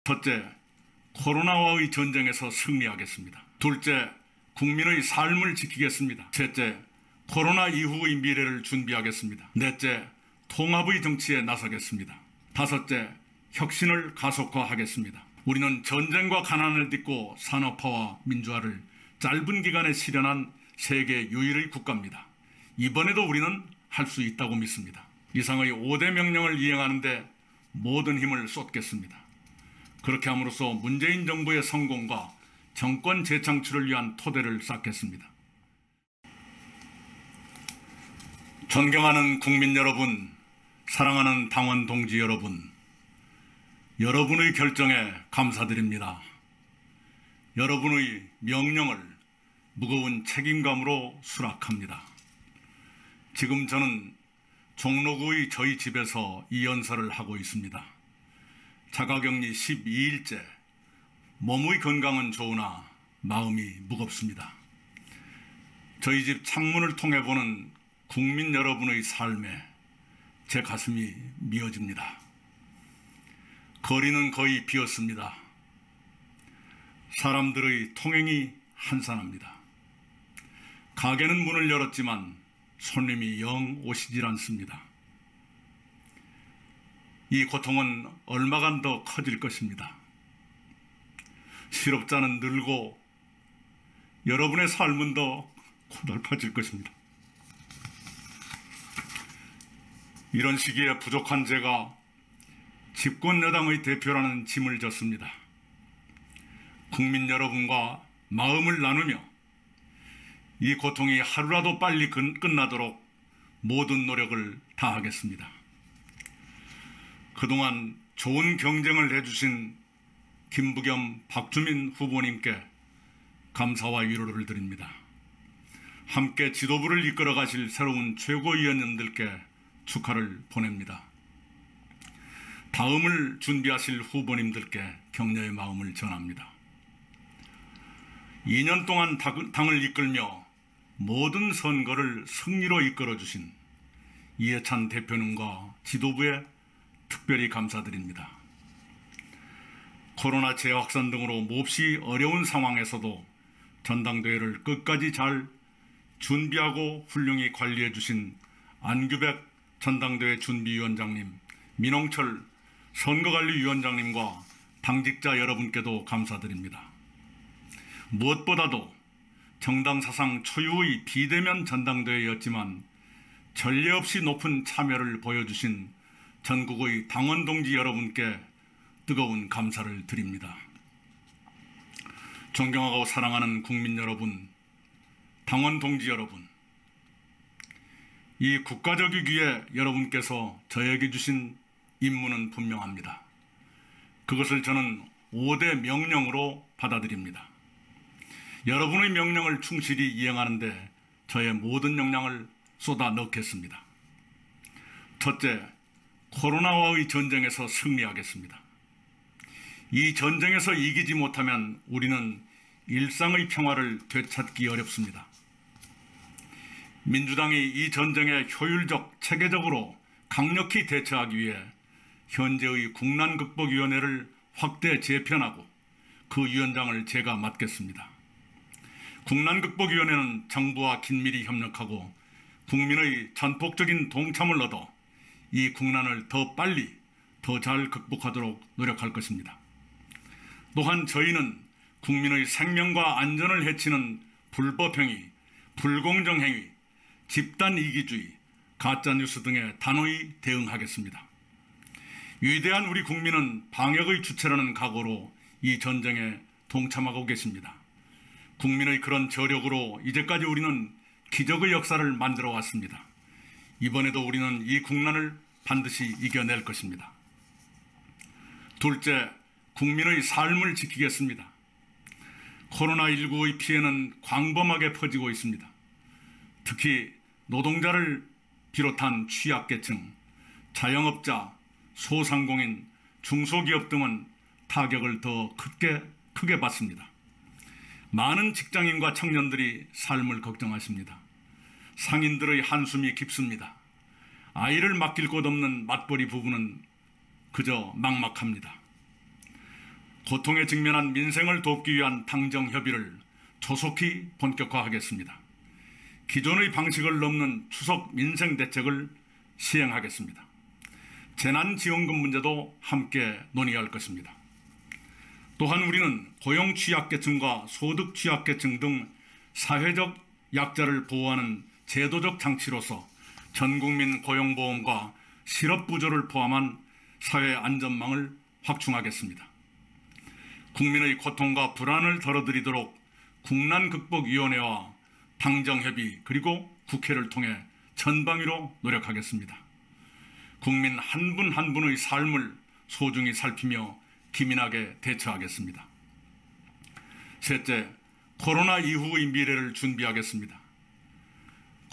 첫째, 코로나와의 전쟁에서 승리하겠습니다. 둘째, 국민의 삶을 지키겠습니다. 셋째, 코로나 이후의 미래를 준비하겠습니다. 넷째, 통합의 정치에 나서겠습니다. 다섯째, 혁신을 가속화하겠습니다. 우리는 전쟁과 가난을 딛고 산업화와 민주화를 짧은 기간에 실현한 세계 유일의 국가입니다. 이번에도 우리는 할 수 있다고 믿습니다. 이상의 5대 명령을 이행하는 데 모든 힘을 쏟겠습니다. 그렇게 함으로써 문재인 정부의 성공과 정권 재창출을 위한 토대를 쌓겠습니다. 존경하는 국민 여러분, 사랑하는 당원 동지 여러분, 여러분의 결정에 감사드립니다. 여러분의 명령을 무거운 책임감으로 수락합니다. 지금 저는 종로구의 저희 집에서 이 연설을 하고 있습니다. 자가격리 12일째, 몸의 건강은 좋으나 마음이 무겁습니다. 저희 집 창문을 통해 보는 국민 여러분의 삶에 제 가슴이 미어집니다. 거리는 거의 비었습니다. 사람들의 통행이 한산합니다. 가게는 문을 열었지만 손님이 영 오시질 않습니다. 이 고통은 얼마간 더 커질 것입니다. 실업자는 늘고 여러분의 삶은 더 고달파질 것입니다. 이런 시기에 부족한 제가 집권 여당의 대표라는 짐을 졌습니다. 국민 여러분과 마음을 나누며 이 고통이 하루라도 빨리 끝나도록 모든 노력을 다하겠습니다. 그동안 좋은 경쟁을 해주신 김부겸, 박주민 후보님께 감사와 위로를 드립니다. 함께 지도부를 이끌어 가실 새로운 최고위원님들께 축하를 보냅니다. 다음을 준비하실 후보님들께 격려의 마음을 전합니다. 2년 동안 당을 이끌며 모든 선거를 승리로 이끌어주신 이해찬 대표님과 지도부에 특별히 감사드립니다. 코로나 재확산 등으로 몹시 어려운 상황에서도 전당대회를 끝까지 잘 준비하고 훌륭히 관리해 주신 안규백 전당대회 준비위원장님, 민홍철 선거관리위원장님과 당직자 여러분께도 감사드립니다. 무엇보다도 정당 사상 초유의 비대면 전당대회였지만 전례 없이 높은 참여를 보여주신 전국의 당원 동지 여러분께 뜨거운 감사를 드립니다. 존경하고 사랑하는 국민 여러분, 당원 동지 여러분, 이 국가적 위기에 여러분께서 저에게 주신 임무는 분명합니다. 그것을 저는 5대 명령으로 받아들입니다. 여러분의 명령을 충실히 이행하는 데 저의 모든 역량을 쏟아 넣겠습니다. 첫째, 코로나와의 전쟁에서 승리하겠습니다. 이 전쟁에서 이기지 못하면 우리는 일상의 평화를 되찾기 어렵습니다. 민주당이 이 전쟁에 효율적, 체계적으로 강력히 대처하기 위해 현재의 국난극복위원회를 확대 재편하고 그 위원장을 제가 맡겠습니다. 국난극복위원회는 정부와 긴밀히 협력하고 국민의 전폭적인 동참을 얻어 이 국난을 더 빨리, 더 잘 극복하도록 노력할 것입니다. 또한 저희는 국민의 생명과 안전을 해치는 불법행위, 불공정행위, 집단이기주의, 가짜뉴스 등에 단호히 대응하겠습니다. 위대한 우리 국민은 방역의 주체라는 각오로 이 전쟁에 동참하고 계십니다. 국민의 그런 저력으로 이제까지 우리는 기적의 역사를 만들어 왔습니다. 이번에도 우리는 이 국난을 반드시 이겨낼 것입니다. 둘째, 국민의 삶을 지키겠습니다. 코로나19의 피해는 광범하게 퍼지고 있습니다. 특히 노동자를 비롯한 취약계층, 자영업자, 소상공인, 중소기업 등은 타격을 더 크게 받습니다. 많은 직장인과 청년들이 삶을 걱정하십니다. 상인들의 한숨이 깊습니다. 아이를 맡길 곳 없는 맞벌이 부부는 그저 막막합니다. 고통에 직면한 민생을 돕기 위한 당정협의를 조속히 본격화하겠습니다. 기존의 방식을 넘는 추석 민생대책을 시행하겠습니다. 재난지원금 문제도 함께 논의할 것입니다. 또한 우리는 고용 취약계층과 소득 취약계층 등 사회적 약자를 보호하는 제도적 장치로서 전국민 고용보험과 실업부조를 포함한 사회 안전망을 확충하겠습니다. 국민의 고통과 불안을 덜어드리도록 국난극복위원회와 당정협의 그리고 국회를 통해 전방위로 노력하겠습니다. 국민 한 분 한 분의 삶을 소중히 살피며 기민하게 대처하겠습니다. 셋째, 코로나 이후의 미래를 준비하겠습니다.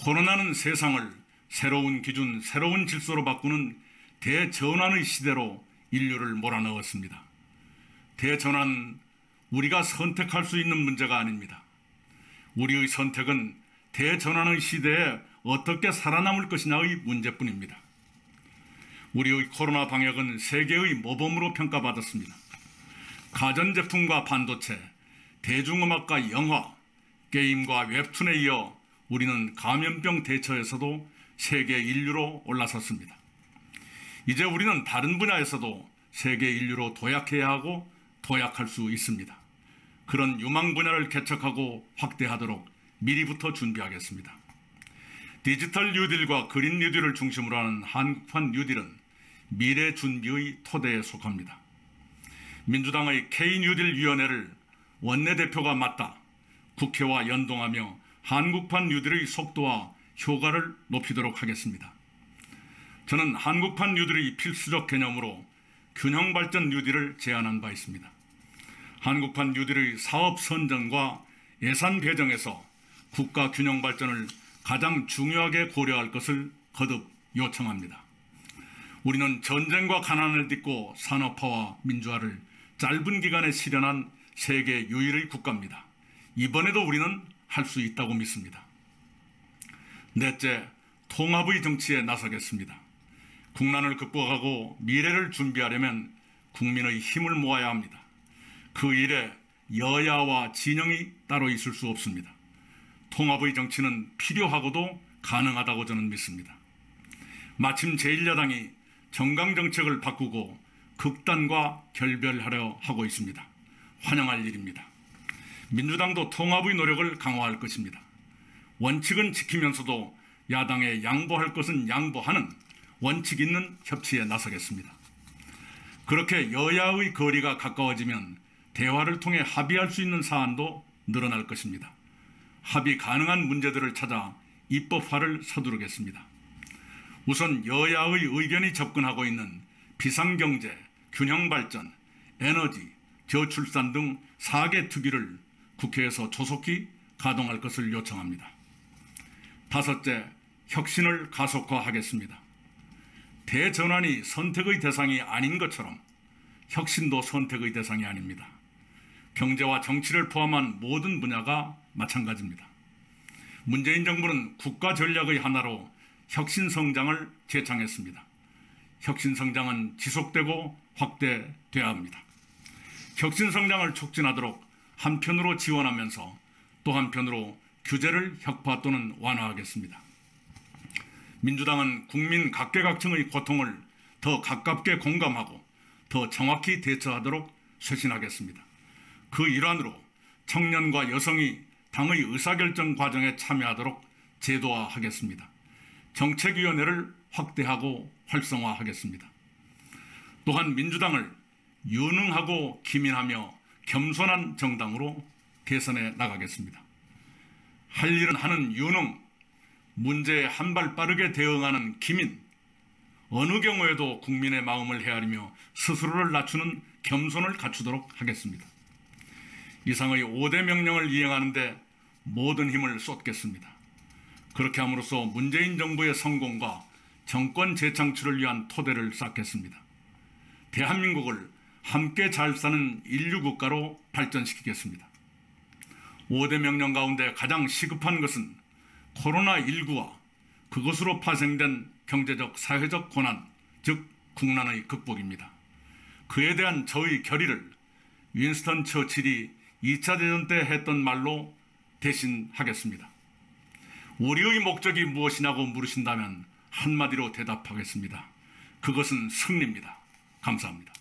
코로나는 세상을 새로운 기준, 새로운 질서로 바꾸는 대전환의 시대로 인류를 몰아넣었습니다. 대전환은 우리가 선택할 수 있는 문제가 아닙니다. 우리의 선택은 대전환의 시대에 어떻게 살아남을 것이냐의 문제뿐입니다. 우리의 코로나 방역은 세계의 모범으로 평가받았습니다. 가전제품과 반도체, 대중음악과 영화, 게임과 웹툰에 이어 우리는 감염병 대처에서도 세계 인류로 올라섰습니다. 이제 우리는 다른 분야에서도 세계 인류로 도약해야 하고 도약할 수 있습니다. 그런 유망 분야를 개척하고 확대하도록 미리부터 준비하겠습니다. 디지털 뉴딜과 그린 뉴딜을 중심으로 하는 한국판 뉴딜은 미래 준비의 토대에 속합니다. 민주당의 K뉴딜위원회를 원내대표가 맡아 국회와 연동하며 한국판 뉴딜의 속도와 효과를 높이도록 하겠습니다. 저는 한국판 뉴딜의 필수적 개념으로 균형발전 뉴딜을 제안한 바 있습니다. 한국판 뉴딜의 사업 선정과 예산 배정에서 국가 균형 발전을 가장 중요하게 고려할 것을 거듭 요청합니다. 우리는 전쟁과 가난을 딛고 산업화와 민주화를 짧은 기간에 실현한 세계 유일의 국가입니다. 이번에도 우리는 할 수 있다고 믿습니다. 넷째, 통합의 정치에 나서겠습니다. 국난을 극복하고 미래를 준비하려면 국민의 힘을 모아야 합니다. 그 일에 여야와 진영이 따로 있을 수 없습니다. 통합의 정치는 필요하고도 가능하다고 저는 믿습니다. 마침 제1야당이 정강정책을 바꾸고 극단과 결별하려 하고 있습니다. 환영할 일입니다. 민주당도 통합의 노력을 강화할 것입니다. 원칙은 지키면서도 야당에 양보할 것은 양보하는 원칙 있는 협치에 나서겠습니다. 그렇게 여야의 거리가 가까워지면 대화를 통해 합의할 수 있는 사안도 늘어날 것입니다. 합의 가능한 문제들을 찾아 입법화를 서두르겠습니다. 우선 여야의 의견이 접근하고 있는 비상경제, 균형발전, 에너지, 저출산 등 4개 특위를 국회에서 조속히 가동할 것을 요청합니다. 다섯째, 혁신을 가속화하겠습니다. 대전환이 선택의 대상이 아닌 것처럼 혁신도 선택의 대상이 아닙니다. 경제와 정치를 포함한 모든 분야가 마찬가지입니다. 문재인 정부는 국가 전략의 하나로 혁신 성장을 제창했습니다. 혁신 성장은 지속되고 확대돼야 합니다. 혁신 성장을 촉진하도록 한편으로 지원하면서 또 한편으로 규제를 혁파 또는 완화하겠습니다. 민주당은 국민 각계각층의 고통을 더 가깝게 공감하고 더 정확히 대처하도록 쇄신하겠습니다. 그 일환으로 청년과 여성이 당의 의사결정 과정에 참여하도록 제도화하겠습니다. 정책위원회를 확대하고 활성화하겠습니다. 또한 민주당을 유능하고 기민하며 겸손한 정당으로 개선해 나가겠습니다. 할 일은 하는 유능, 문제에 한 발 빠르게 대응하는 기민, 어느 경우에도 국민의 마음을 헤아리며 스스로를 낮추는 겸손을 갖추도록 하겠습니다. 이상의 5대 명령을 이행하는 데 모든 힘을 쏟겠습니다. 그렇게 함으로써 문재인 정부의 성공과 정권 재창출을 위한 토대를 쌓겠습니다. 대한민국을 함께 잘 사는 인류국가로 발전시키겠습니다. 5대 명령 가운데 가장 시급한 것은 코로나19와 그것으로 파생된 경제적, 사회적 고난, 즉 국난의 극복입니다. 그에 대한 저의 결의를 윈스턴 처칠이 2차 대전 때 했던 말로 대신하겠습니다. 우리의 목적이 무엇이냐고 물으신다면 한마디로 대답하겠습니다. 그것은 승리입니다. 감사합니다.